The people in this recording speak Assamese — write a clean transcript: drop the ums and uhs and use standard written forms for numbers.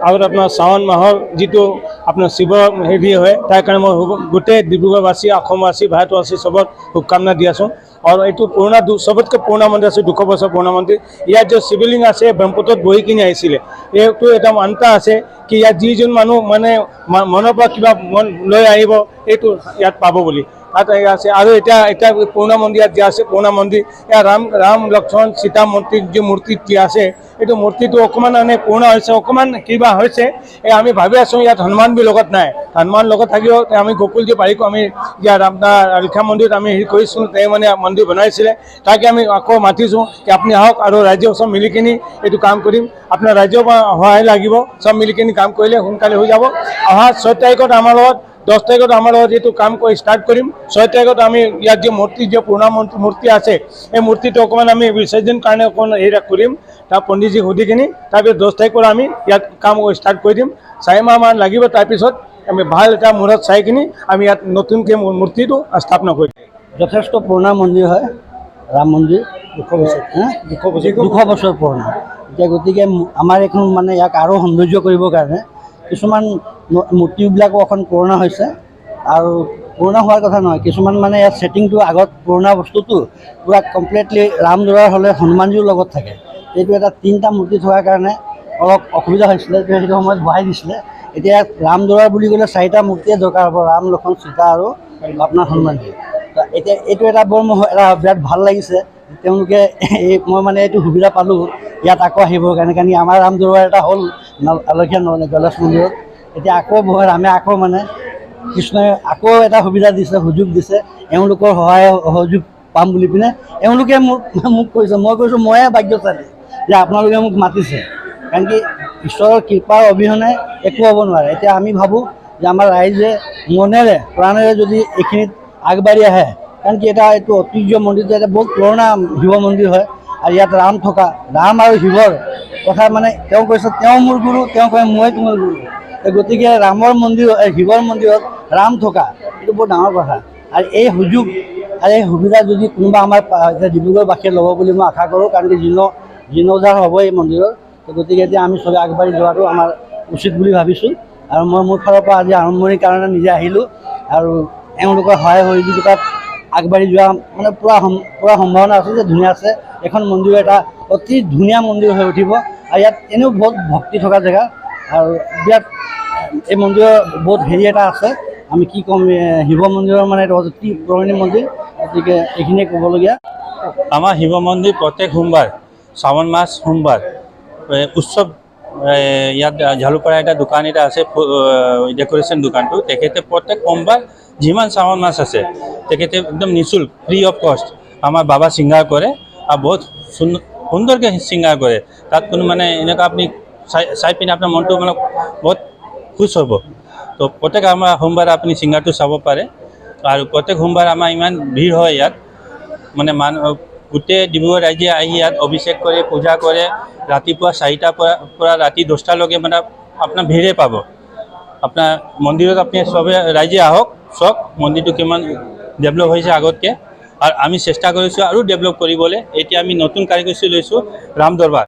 আগত আপোনাৰ শ্ৰাৱণ মাহৰ যিটো আপোনাৰ শিৱ হেৰি হয় তাৰ কাৰণে মই গোটেই ডিব্ৰুগড়বাসী অসমবাসী ভাৰতবাসী চবত শুভকামনা দি আছোঁ আৰু এইটো পুৰণা চবতকৈ পুৰণা মন্দিৰ আছে 200 বছৰ পুৰণা মন্দিৰ ইয়াত যে শিৱলিংগ আছে ব্ৰহ্মপুত্ৰত বহি কিনি আহিছিলে এইটো এটা মান্যতা আছে কি ইয়াত যিজন মানুহ মানে মনৰ পৰা কিবা মন লৈ আহিব এইটো ইয়াত পাব বুলি তাত আছে আৰু এতিয়া পুৰণা মন্দিৰ ইয়াত যে আছে পুৰণা মন্দিৰ ইয়াত ৰাম লক্ষ্মণ সীতা মূৰ্তিৰ যে মূৰ্তি যে আছে এইটো মূৰ্তিটো অকণমান মানে পুৰণা হৈছে অকণমান কিবা হৈছে আমি ভাবি আছোঁ ইয়াত হনুমানবী লগত নাই হনুমান লগত থাকিও আমি গকুলজী পাৰিকো আমি ইয়াত আপোনাৰ ৰিখা মন্দিৰত আমি হেৰি কৰিছোঁ তেওঁ মানে মন্দিৰ বনাইছিলে তাকে আমি আকৌ মাতিছোঁ কি আপুনি আহক আৰু ৰাইজে চব মিলি কিনি এইটো কাম কৰিম আপোনাৰ ৰাইজৰ সহায় লাগিব চব মিলি কিনি কাম কৰিলে সোনকালে হৈ যাব অহা 6 তাৰিখত আমাৰ লগত 10 তাৰিখত আমাৰ লগত এইটো কাম কৰি ষ্টাৰ্ট কৰিম 6 তাৰিখত আমি ইয়াত যে মূৰ্তি যে পুৰণা মূৰ্তি আছে এই মূৰ্তিটো অকণমান আমি বিসৰ্জন কাৰণে অকণমান হেৰি কৰিম তাৰ পণ্ডিতজীক সুধি কিনি তাৰপিছত 10 তাৰিখৰ আমি ইয়াত কাম ষ্টাৰ্ট কৰি দিম 4 মাহমান লাগিব তাৰপিছত আমি ভাল এটা মূৰত চাই কিনি আমি ইয়াত নতুনকৈ মূৰ্তিটো স্থাপনা কৰিম যথেষ্ট পুৰণা মন্দিৰ হয় ৰাম মন্দিৰ 200 বছৰ পুৰণা এতিয়া গতিকে আমাৰ এখন মানে ইয়াক আৰু সৌন্দৰ্য কৰিবৰ কাৰণে কিছুমান মূৰ্তিবিলাকো অকণ পুৰণা হৈছে আৰু পুৰণা হোৱাৰ কথা নহয় কিছুমান মানে ইয়াত ছেটিংটো আগত পুৰণা বস্তুটো পূৰা কমপ্লিটলি ৰামদুলাৰ হ'লে হনুমানজীৰ লগত থাকে এইটো এটা 3টা মূৰ্তি থকাৰ কাৰণে অলপ অসুবিধা হৈছিলে সেইটো সময়ত বহাই দিছিলে এতিয়া ৰামদুলাৰ বুলি ক'লে 4টা মূৰ্তিয়ে দৰকাৰ হ'ব ৰাম লক্ষ্মণ সীতা আৰু আপোনাৰ হনুমানজী এতিয়া এইটো এটা বৰ এটা বিৰাট ভাল লাগিছে তেওঁলোকে মই মানে এইটো সুবিধা পালোঁ ইয়াত আকৌ আহিবৰ কাৰণে কাৰণ আমাৰ ৰামদুলাৰ এটা হ'ল আলহীয়া গণেশ মন্দিৰত এতিয়া আকৌ ৰামে আকৌ মানে কৃষ্ণই আকৌ এটা সুবিধা দিছে সুযোগ দিছে এওঁলোকৰ সহায় সহযোগ পাম বুলি পিনে এওঁলোকে মোক কৈছে মই কৈছোঁ ময়ে ভাগ্যশালী যে আপোনালোকে মোক মাতিছে কাৰণ কি ঈশ্বৰৰ কৃপাৰ অবিহনে একো হ'ব নোৱাৰে এতিয়া আমি ভাবোঁ যে আমাৰ ৰাইজে মনেৰে প্ৰাণেৰে যদি এইখিনিত আগবাঢ়ি আহে কাৰণ কি এইটো ঐতিহ্য মন্দিৰটো এটা বহুত পুৰণা শিৱ মন্দিৰ হয় আৰু ইয়াত ৰাম থকা ৰাম আৰু শিৱৰ কথা মানে তেওঁ কৈছে তেওঁ মোৰ গুৰু তেওঁ কয় মই তোমাৰ গুৰু গতিকে ৰামৰ মন্দিৰ শিৱৰ মন্দিৰত ৰাম থকা এইটো বৰ ডাঙৰ কথা আৰু এই সুযোগ আৰু এই সুবিধা যদি কোনোবা আমাৰ ডিব্ৰুগড়বাসীয়ে ল'ব বুলি মই আশা কৰোঁ কাৰণ কি জীৰ্ণোদ্ধাৰ হ'ব এই মন্দিৰৰ গতিকে এতিয়া আমি চবে আগবাঢ়ি যোৱাটো আমাৰ উচিত বুলি ভাবিছোঁ আৰু মই মোৰ ফালৰ পৰা আজি আৰম্ভণিৰ কাৰণে নিজে আহিলোঁ আৰু এওঁলোকৰ সহায় সহযোগিতাত আগবাঢ়ি যোৱা মানে পূৰা সম্ভাৱনা আছে যে ধুনীয়া আছে এখন মন্দিৰ এটা অতি ধুনীয়া মন্দিৰ হৈ উঠিব আৰু ইয়াত এনেও বহুত ভক্তি থকা জেগা আৰু বিৰাট এই মন্দিৰৰ বহুত হেৰি এটা আছে আমি কি ক'ম শিৱ মন্দিৰৰ মানে এইটো অতি পুৰণি মন্দিৰ গতিকে এইখিনিয়ে ক'বলগীয়া আমাৰ শিৱ মন্দিৰ প্ৰত্যেক সোমবাৰ শ্ৰাৱণ মাস সোমবাৰ উৎসৱ ইয়াত ঝালুপাৰা এটা দোকান এটা আছে ডেকোৰেশ্যন দোকানটো তেখেতে প্ৰত্যেক সোমবাৰ যিমান শ্ৰাৱণ মাস আছে তেখেতে একদম নিঃশুল্ক ফ্ৰী অফ কষ্ট আমাৰ বাবা শৃংগাৰ কৰে আৰু বহুত সুন্দৰকৈ শৃংগাৰ কৰে তাত কোনো মানে এনেকুৱা আপুনি চাই পিনে আপোনাৰ মনটো মানে বহুত খুশ হ'ব তো প্ৰত্যেক আমাৰ সোমবাৰে আপুনি শৃংগাৰটো চাব পাৰে আৰু প্ৰত্যেক সোমবাৰ আমাৰ ইমান ভিৰ হয় ইয়াত মানে গোটেই ডিব্ৰুগড় ৰাইজে আহি ইয়াত অভিষেক কৰে পূজা কৰে ৰাতিপুৱা 4টাৰ পৰা ৰাতি 10টালৈকে মানে আপোনাৰ ভিৰে পাব আপোনাৰ মন্দিৰত আপুনি চবে ৰাইজে আহক চাওক মন্দিৰটো কিমান ডেভেলপ হৈছে আগতকৈ আৰু আমি চেষ্টা কৰিছোঁ আৰু ডেভেলপ কৰিবলৈ এতিয়া আমি নতুন কাৰিকৰী লৈছোঁ ৰাম দৰবাৰ